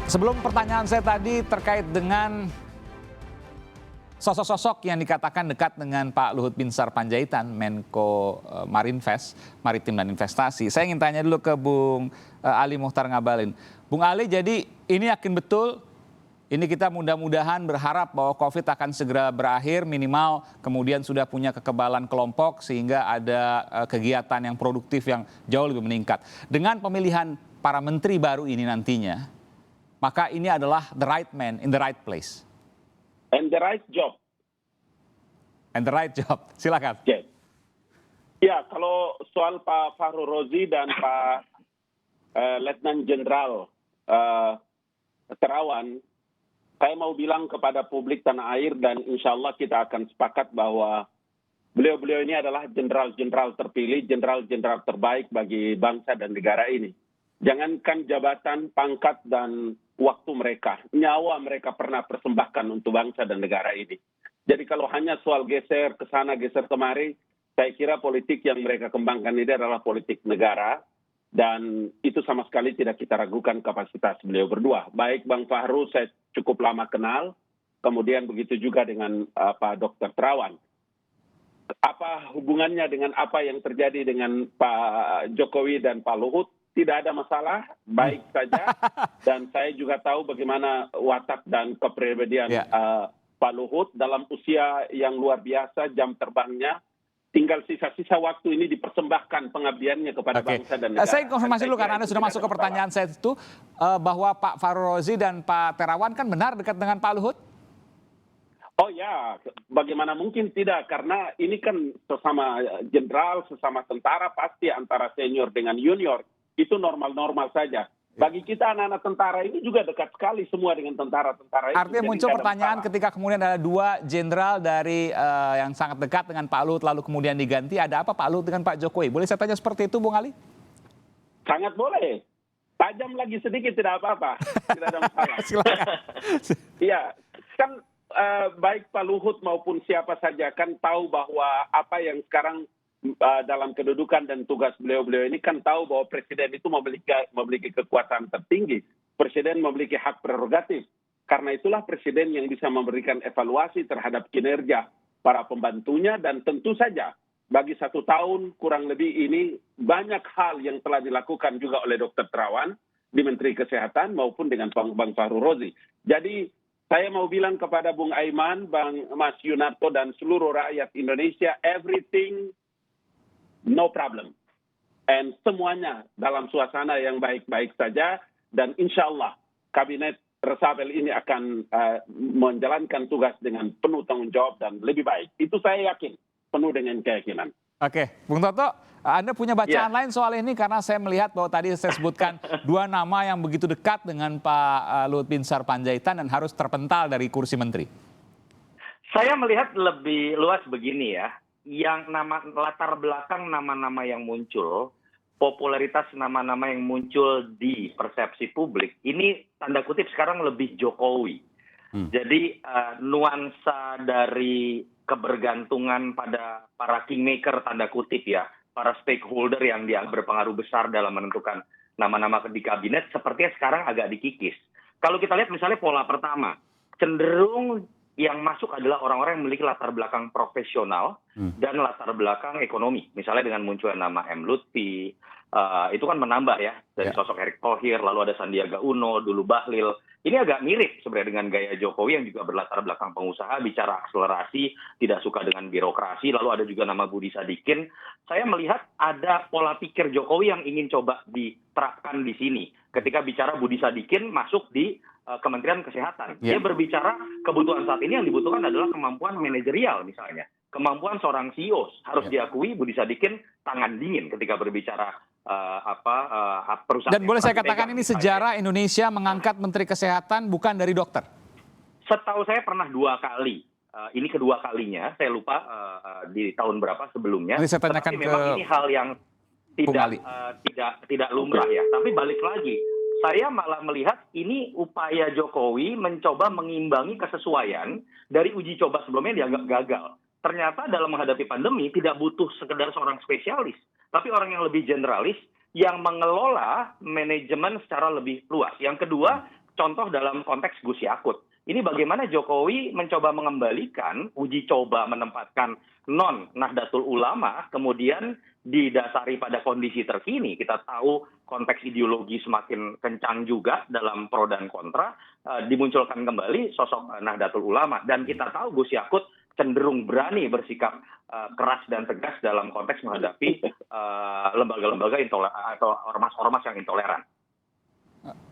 Sebelum pertanyaan saya tadi terkait dengan sosok-sosok yang dikatakan dekat dengan Pak Luhut Binsar Panjaitan, Menko Marinvest, Maritim dan Investasi. Saya ingin tanya dulu ke Bung Ali Muhtar Ngabalin. Bung Ali, jadi ini yakin betul, ini kita mudah-mudahan berharap bahwa COVID akan segera berakhir, minimal kemudian sudah punya kekebalan kelompok sehingga ada kegiatan yang produktif yang jauh lebih meningkat. Dengan pemilihan para menteri baru ini nantinya, maka ini adalah the right man in the right place. And the right job. And the right job. Silakan. Yes. Ya, kalau soal Pak Fahru Rozi dan Pak Letnan Jenderal Terawan, saya mau bilang kepada publik tanah air dan insya Allah kita akan sepakat bahwa beliau-beliau ini adalah jenderal-jenderal terpilih, jenderal-jenderal terbaik bagi bangsa dan negara ini. Jangankan jabatan, pangkat, dan waktu mereka, nyawa mereka pernah persembahkan untuk bangsa dan negara ini. Jadi kalau hanya soal geser ke sana, geser kemari, saya kira politik yang mereka kembangkan ini adalah politik negara, dan itu sama sekali tidak kita ragukan kapasitas beliau berdua. Baik Bang Fahru, saya cukup lama kenal, kemudian begitu juga dengan Pak Dr. Terawan. Apa hubungannya dengan apa yang terjadi dengan Pak Jokowi dan Pak Luhut? Tidak ada masalah, baik saja. Dan saya juga tahu bagaimana watak dan kepribadian Pak Luhut dalam usia yang luar biasa, jam terbangnya. Tinggal sisa-sisa waktu ini dipersembahkan pengabdiannya kepada bangsa dan negara. Saya konfirmasi dulu karena Anda sudah masuk ke pertanyaan saya itu, bahwa Pak Fahru Rozi dan Pak Terawan kan benar dekat dengan Pak Luhut? Oh ya, bagaimana mungkin tidak, karena ini kan sesama jenderal, sesama tentara, pasti antara senior dengan junior. Itu normal-normal saja. Bagi kita anak-anak tentara ini juga dekat sekali semua dengan tentara-tentara itu. Artinya muncul pertanyaan ketika kemudian ada dua jenderal dari yang sangat dekat dengan Pak Luhut lalu kemudian diganti, ada apa Pak Luhut dengan Pak Jokowi? Boleh saya tanya seperti itu, Bung Ali? Sangat boleh. Tajam lagi sedikit tidak apa-apa. Tidak ada masalah. Silakan. Iya, kan baik Pak Luhut maupun siapa saja kan tahu bahwa apa yang sekarang dalam kedudukan dan tugas beliau-beliau ini kan tahu bahwa presiden itu memiliki kekuasaan tertinggi. Presiden memiliki hak prerogatif. Karena itulah presiden yang bisa memberikan evaluasi terhadap kinerja para pembantunya, dan tentu saja bagi 1 tahun kurang lebih ini banyak hal yang telah dilakukan juga oleh Dr. Terawan di Menteri Kesehatan maupun dengan Bang Fahru Rozi. Jadi saya mau bilang kepada Bung Aiman, Bang Mas Yunarto dan seluruh rakyat Indonesia, everything no problem. And semuanya dalam suasana yang baik-baik saja. Dan insya Allah kabinet resapel ini akan menjalankan tugas dengan penuh tanggung jawab dan lebih baik. Itu saya yakin, penuh dengan keyakinan. Oke, Bung Toto, Anda punya bacaan lain soal ini? Karena saya melihat bahwa tadi saya sebutkan 2 nama yang begitu dekat dengan Pak Luhut Binsar Panjaitan dan harus terpental dari kursi menteri. Saya melihat lebih luas begini ya. Yang latar belakang nama-nama yang muncul, popularitas nama-nama yang muncul di persepsi publik, ini tanda kutip sekarang lebih Jokowi. Jadi nuansa dari kebergantungan pada para kingmaker tanda kutip ya, para stakeholder yang dianggap berpengaruh besar dalam menentukan nama-nama di kabinet, sepertinya sekarang agak dikikis. Kalau kita lihat misalnya pola pertama, cenderung yang masuk adalah orang-orang yang memiliki latar belakang profesional dan latar belakang ekonomi. Misalnya dengan munculnya nama M. Lutfi, itu kan menambah ya, dari sosok Erick Thohir, lalu ada Sandiaga Uno, dulu Bahlil. Ini agak mirip sebenarnya dengan gaya Jokowi yang juga berlatar belakang pengusaha, bicara akselerasi, tidak suka dengan birokrasi, lalu ada juga nama Budi Sadikin. Saya melihat ada pola pikir Jokowi yang ingin coba diterapkan di sini. Ketika bicara Budi Sadikin masuk di Kementerian Kesehatan. Dia berbicara kebutuhan saat ini yang dibutuhkan adalah kemampuan manajerial misalnya. Kemampuan seorang CEO. Harus diakui Budi Sadikin tangan dingin ketika berbicara perusahaan. Dan boleh saya katakan ini sejarah Indonesia mengangkat Menteri Kesehatan bukan dari dokter? Setahu saya pernah 2 kali. Ini kedua kalinya, saya lupa di tahun berapa sebelumnya. Nanti saya tanyakan Tetapi memang ini hal yang tidak lumrah ya. Tapi balik lagi, saya malah melihat ini upaya Jokowi mencoba mengimbangi kesesuaian dari uji coba sebelumnya yang dianggap gagal. Ternyata dalam menghadapi pandemi tidak butuh sekedar seorang spesialis, tapi orang yang lebih generalis yang mengelola manajemen secara lebih luas. Yang kedua, contoh dalam konteks Gus Yakut. Ini bagaimana Jokowi mencoba mengembalikan, uji coba menempatkan non Nahdlatul Ulama, kemudian didasari pada kondisi terkini. Kita tahu konteks ideologi semakin kencang juga dalam pro dan kontra, dimunculkan kembali sosok Nahdlatul Ulama. Dan kita tahu Gus Yakut cenderung berani bersikap keras dan tegas dalam konteks menghadapi lembaga-lembaga atau ormas-ormas yang intoleran.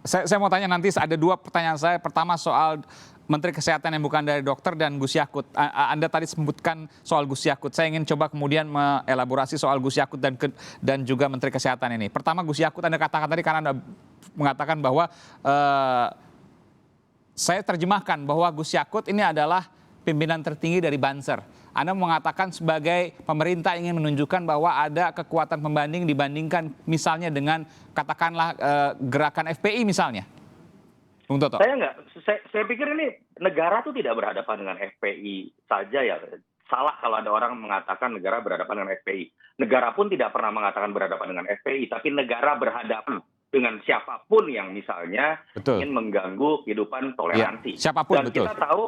Saya mau tanya nanti, ada dua pertanyaan saya. Pertama soal Menteri Kesehatan yang bukan dari dokter dan Gus Yakut. Anda tadi sebutkan soal Gus Yakut. Saya ingin coba kemudian mengelaborasi soal Gus Yakut dan juga Menteri Kesehatan ini. Pertama Gus Yakut, Anda katakan tadi karena Anda mengatakan bahwa saya terjemahkan bahwa Gus Yakut ini adalah pimpinan tertinggi dari Banser. Anda mengatakan sebagai pemerintah ingin menunjukkan bahwa ada kekuatan pembanding dibandingkan misalnya dengan katakanlah gerakan FPI misalnya. Bung Toto. Saya pikir ini negara tuh tidak berhadapan dengan FPI saja ya. Salah kalau ada orang mengatakan negara berhadapan dengan FPI. Negara pun tidak pernah mengatakan berhadapan dengan FPI, tapi negara berhadapan dengan siapapun yang misalnya ingin mengganggu kehidupan toleransi. Ya, siapapun, dan betul. Kita tahu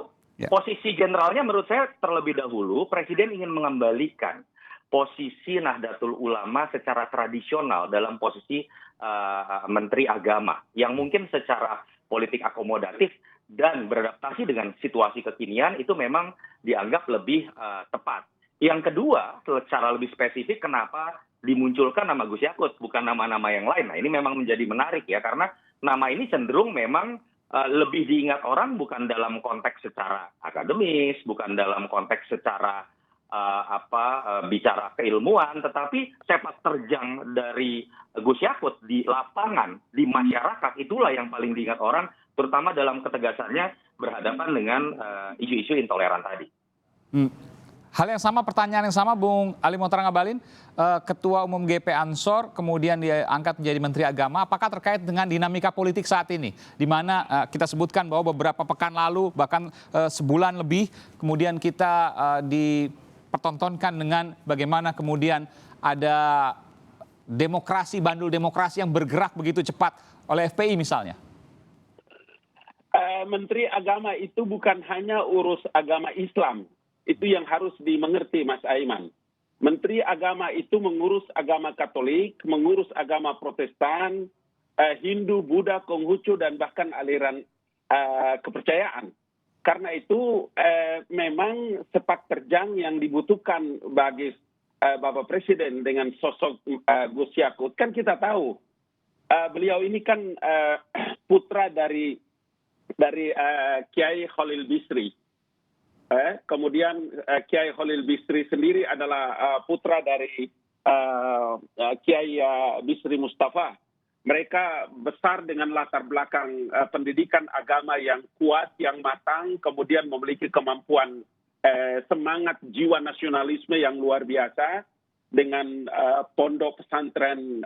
posisi generalnya menurut saya terlebih dahulu Presiden ingin mengembalikan posisi Nahdlatul Ulama secara tradisional dalam posisi Menteri Agama yang mungkin secara politik akomodatif dan beradaptasi dengan situasi kekinian itu memang dianggap lebih tepat. Yang kedua, secara lebih spesifik kenapa dimunculkan nama Gus Yakut bukan nama-nama yang lain. Nah, ini memang menjadi menarik ya karena nama ini cenderung memang lebih diingat orang bukan dalam konteks secara akademis, bukan dalam konteks secara bicara keilmuan, tetapi sepak terjang dari Gus Yakut di lapangan, di masyarakat, itulah yang paling diingat orang, terutama dalam ketegasannya berhadapan dengan isu-isu intoleran tadi. Hal yang sama, pertanyaan yang sama, Bung Ali Mohtar Ngabalin, Ketua Umum GP Ansor, kemudian diangkat menjadi Menteri Agama. Apakah terkait dengan dinamika politik saat ini? Di mana kita sebutkan bahwa beberapa pekan lalu, bahkan sebulan lebih, kemudian kita dipertontonkan dengan bagaimana kemudian ada demokrasi, bandul demokrasi yang bergerak begitu cepat oleh FPI misalnya. Menteri Agama itu bukan hanya urus agama Islam. Itu yang harus dimengerti, Mas Aiman. Menteri Agama itu mengurus agama Katolik, mengurus agama Protestan, Hindu, Buddha, Konghucu, dan bahkan aliran kepercayaan. Karena itu memang sepak terjang yang dibutuhkan bagi Bapak Presiden dengan sosok Gus Yakut. Kan kita tahu, beliau ini kan putra dari Kiai Khalil Bisri. Kemudian Kiai Khalil Bisri sendiri adalah putra dari Kiai Bisri Mustafa. Mereka besar dengan latar belakang pendidikan agama yang kuat, yang matang, kemudian memiliki kemampuan semangat jiwa nasionalisme yang luar biasa dengan pondok pesantren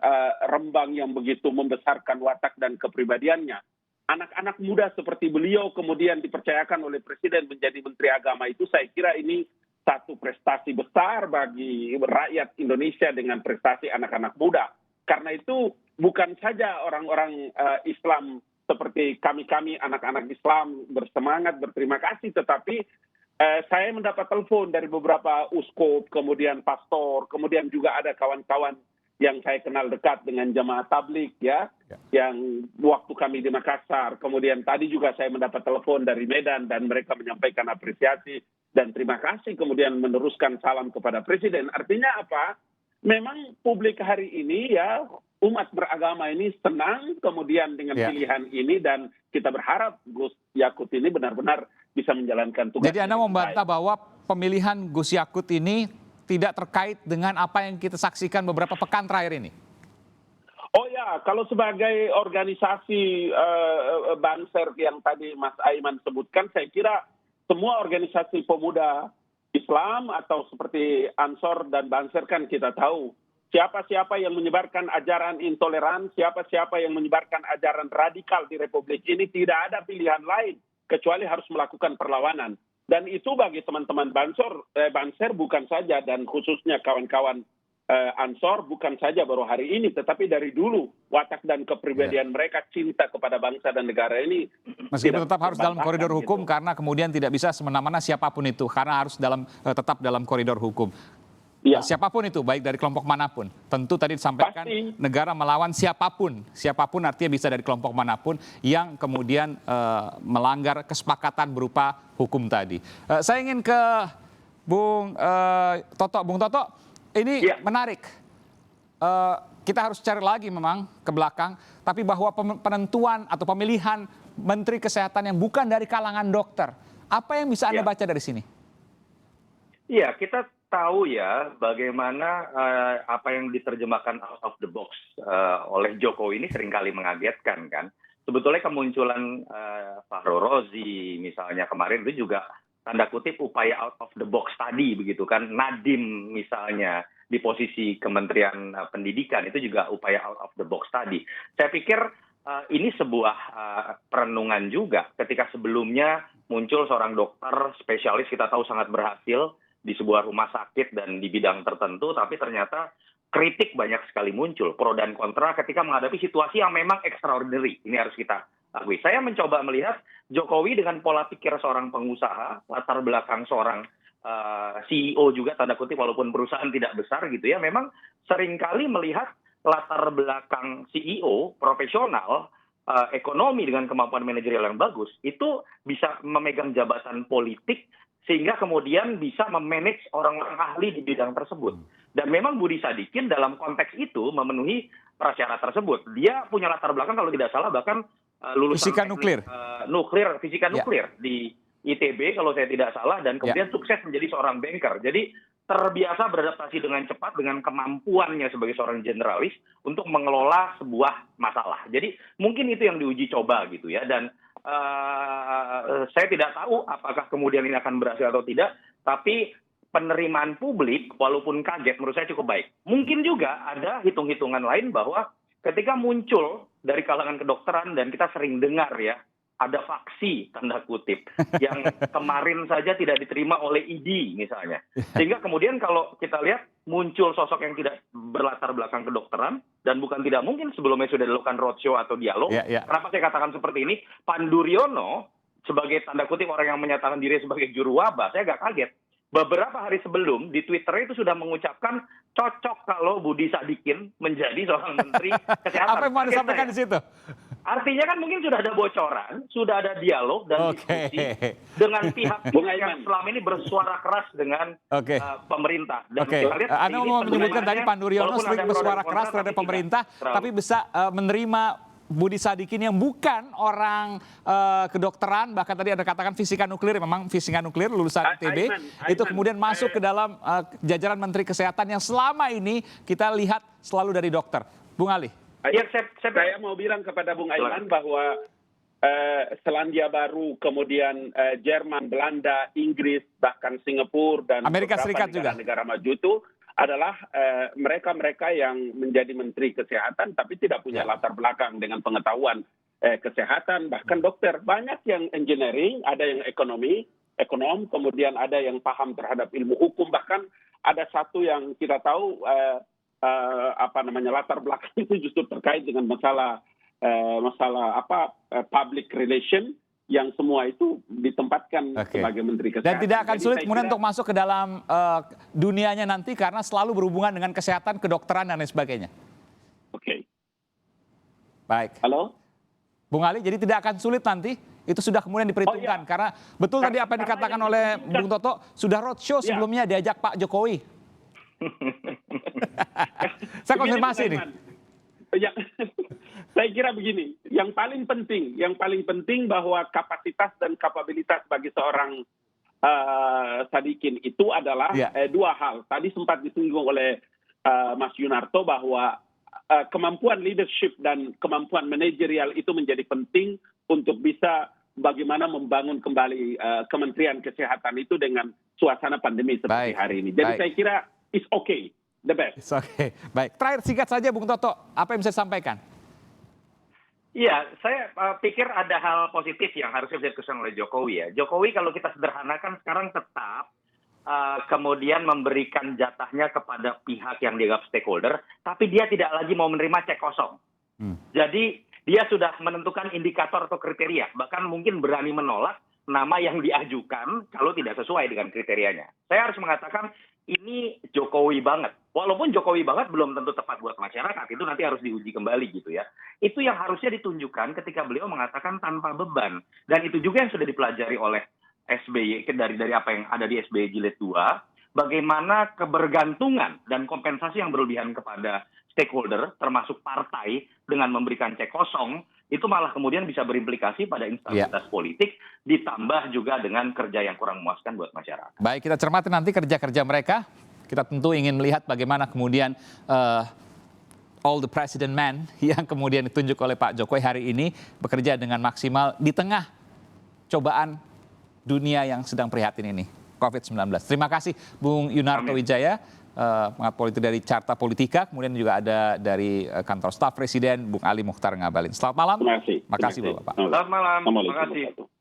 Rembang yang begitu membesarkan watak dan kepribadiannya. Anak-anak muda seperti beliau kemudian dipercayakan oleh Presiden menjadi Menteri Agama itu, saya kira ini satu prestasi besar bagi rakyat Indonesia dengan prestasi anak-anak muda. Karena itu bukan saja orang-orang Islam seperti kami-kami anak-anak Islam bersemangat, berterima kasih, tetapi saya mendapat telepon dari beberapa uskup, kemudian pastor, kemudian juga ada kawan-kawan yang saya kenal dekat dengan jamaah tablik ya, yang waktu kami di Makassar, kemudian tadi juga saya mendapat telepon dari Medan dan mereka menyampaikan apresiasi dan terima kasih, kemudian meneruskan salam kepada Presiden. Artinya apa? Memang publik hari ini ya, umat beragama ini senang kemudian dengan pilihan ini dan kita berharap Gus Yakut ini benar-benar bisa menjalankan tugas. Jadi Anda membantah bahwa pemilihan Gus Yakut ini tidak terkait dengan apa yang kita saksikan beberapa pekan terakhir ini? Oh ya, kalau sebagai organisasi Banser yang tadi Mas Aiman sebutkan, saya kira semua organisasi pemuda Islam atau seperti Ansor dan Banser kan kita tahu siapa-siapa yang menyebarkan ajaran intoleran, siapa-siapa yang menyebarkan ajaran radikal di Republik ini tidak ada pilihan lain kecuali harus melakukan perlawanan. Dan itu bagi teman-teman Banser bukan saja dan khususnya kawan-kawan Ansor bukan saja baru hari ini, tetapi dari dulu watak dan kepribadian mereka cinta kepada bangsa dan negara ini. Meskipun tetap harus dalam koridor hukum gitu. karena kemudian tidak bisa semena-mena siapapun itu, karena harus tetap dalam koridor hukum. Ya. Siapapun itu, baik dari kelompok manapun. Tentu tadi disampaikan Pasti. negara melawan siapapun. Siapapun artinya bisa dari kelompok manapun yang kemudian melanggar kesepakatan berupa hukum tadi. Saya ingin ke Bung Toto. Bung Toto, ini menarik. Kita harus cari lagi memang ke belakang, tapi bahwa penentuan atau pemilihan Menteri Kesehatan yang bukan dari kalangan dokter, apa yang bisa Anda baca dari sini? Iya, kita tahu ya bagaimana apa yang diterjemahkan out of the box oleh Jokowi ini seringkali mengagetkan kan. Sebetulnya kemunculan Fahru Rozi misalnya kemarin itu juga tanda kutip upaya out of the box tadi begitu kan. Nadiem misalnya di posisi Kementerian Pendidikan itu juga upaya out of the box tadi. Saya pikir ini sebuah perenungan juga ketika sebelumnya muncul seorang dokter spesialis kita tahu sangat berhasil di sebuah rumah sakit dan di bidang tertentu, tapi ternyata kritik banyak sekali muncul, pro dan kontra ketika menghadapi situasi yang memang extraordinary. Ini harus kita akui. Saya mencoba melihat Jokowi dengan pola pikir seorang pengusaha, latar belakang seorang CEO juga, tanda kutip, walaupun perusahaan tidak besar gitu ya, memang seringkali melihat latar belakang CEO, profesional, ekonomi dengan kemampuan manajerial yang bagus, itu bisa memegang jabatan politik, sehingga kemudian bisa memanage orang-orang ahli di bidang tersebut. Dan memang Budi Sadikin dalam konteks itu memenuhi prasyarat tersebut. Dia punya latar belakang kalau tidak salah bahkan lulusan fisika nuklir. Fisika nuklir di ITB kalau saya tidak salah, dan kemudian sukses menjadi seorang banker. Jadi terbiasa beradaptasi dengan cepat dengan kemampuannya sebagai seorang generalis untuk mengelola sebuah masalah. Jadi mungkin itu yang diuji coba gitu ya. Dan saya tidak tahu apakah kemudian ini akan berhasil atau tidak, tapi penerimaan publik walaupun kaget menurut saya cukup baik. Mungkin juga ada hitung-hitungan lain bahwa ketika muncul dari kalangan kedokteran, dan kita sering dengar ya, ada faksi tanda kutip yang kemarin saja tidak diterima oleh ID misalnya. Sehingga kemudian kalau kita lihat muncul sosok yang tidak berlatar belakang kedokteran, dan bukan tidak mungkin sebelumnya sudah dilakukan roadshow atau dialog. Kenapa saya katakan seperti ini? Pandu Riono sebagai tanda kutip orang yang menyatakan diri sebagai juru wabah, saya agak kaget. Beberapa hari sebelum di Twitter itu sudah mengucapkan cocok kalau Budi Sadikin menjadi seorang menteri kesehatan. Apa yang mau disampaikan di situ? Artinya kan mungkin sudah ada bocoran, sudah ada dialog dan diskusi dengan pihak yang selama ini bersuara keras dengan pemerintah. Anda mau menyebutkan tadi Pandu Riono sering bersuara keras terhadap pemerintah, tapi bisa menerima Budi Sadikin yang bukan orang kedokteran, bahkan tadi Anda katakan fisika nuklir, memang fisika nuklir lulusan ITB, itu kemudian masuk ke dalam jajaran Menteri Kesehatan yang selama ini kita lihat selalu dari dokter. Bung Ali. Saya mau bilang kepada Bung Aiman bahwa Selandia Baru, kemudian Jerman, Belanda, Inggris, bahkan Singapura dan Amerika Serikat juga negara maju itu adalah mereka-mereka yang menjadi menteri kesehatan tapi tidak punya latar belakang dengan pengetahuan kesehatan, bahkan dokter. Banyak yang engineering, ada yang ekonom, kemudian ada yang paham terhadap ilmu hukum, bahkan ada satu yang kita tahu latar belakang itu justru terkait dengan masalah public relation, yang semua itu ditempatkan sebagai menteri kesehatan. Dan tidak akan sulit kemudian untuk masuk ke dalam dunianya nanti karena selalu berhubungan dengan kesehatan, kedokteran dan lain sebagainya. Baik. Halo? Bung Ali, jadi tidak akan sulit nanti, itu sudah kemudian diperhitungkan. Karena betul tadi apa yang dikatakan oleh Bung Toto, sudah roadshow sebelumnya diajak Pak Jokowi. Saya konfirmasi ini. Saya kira begini, yang paling penting bahwa kapasitas dan kapabilitas bagi seorang Sadikin itu adalah dua hal. Tadi sempat disinggung oleh Mas Yunarto bahwa kemampuan leadership dan kemampuan manajerial itu menjadi penting untuk bisa bagaimana membangun kembali Kementerian Kesehatan itu dengan suasana pandemi seperti hari ini. Jadi saya kira it's okay, the best. It's okay. Baik, terakhir singkat saja Bung Toto, apa yang bisa sampaikan? Iya, saya pikir ada hal positif yang harusnya bisa dikesan oleh Jokowi ya. Jokowi kalau kita sederhanakan sekarang tetap kemudian memberikan jatahnya kepada pihak yang dianggap stakeholder, tapi dia tidak lagi mau menerima cek kosong. Jadi dia sudah menentukan indikator atau kriteria, bahkan mungkin berani menolak nama yang diajukan kalau tidak sesuai dengan kriterianya. Saya harus mengatakan ini Jokowi banget. Walaupun Jokowi banget belum tentu tepat buat masyarakat, itu nanti harus diuji kembali gitu ya. Itu yang harusnya ditunjukkan ketika beliau mengatakan tanpa beban. Dan itu juga yang sudah dipelajari oleh SBY dari apa yang ada di SBY Jilid 2, bagaimana kebergantungan dan kompensasi yang berlebihan kepada stakeholder, termasuk partai, dengan memberikan cek kosong, itu malah kemudian bisa berimplikasi pada instabilitas politik, ditambah juga dengan kerja yang kurang memuaskan buat masyarakat. Baik, kita cermati nanti kerja-kerja mereka. Kita tentu ingin melihat bagaimana kemudian all the president man yang kemudian ditunjuk oleh Pak Jokowi hari ini bekerja dengan maksimal di tengah cobaan dunia yang sedang prihatin ini, COVID-19. Terima kasih Bung Yunarto Wijaya, pengamat politik dari Carta Politika, kemudian juga ada dari kantor staf Presiden, Bung Ali Muchtar Ngabalin. Selamat malam. Terima kasih. Makasih Bapak. Selamat malam. Terima kasih. Assalamualaikum.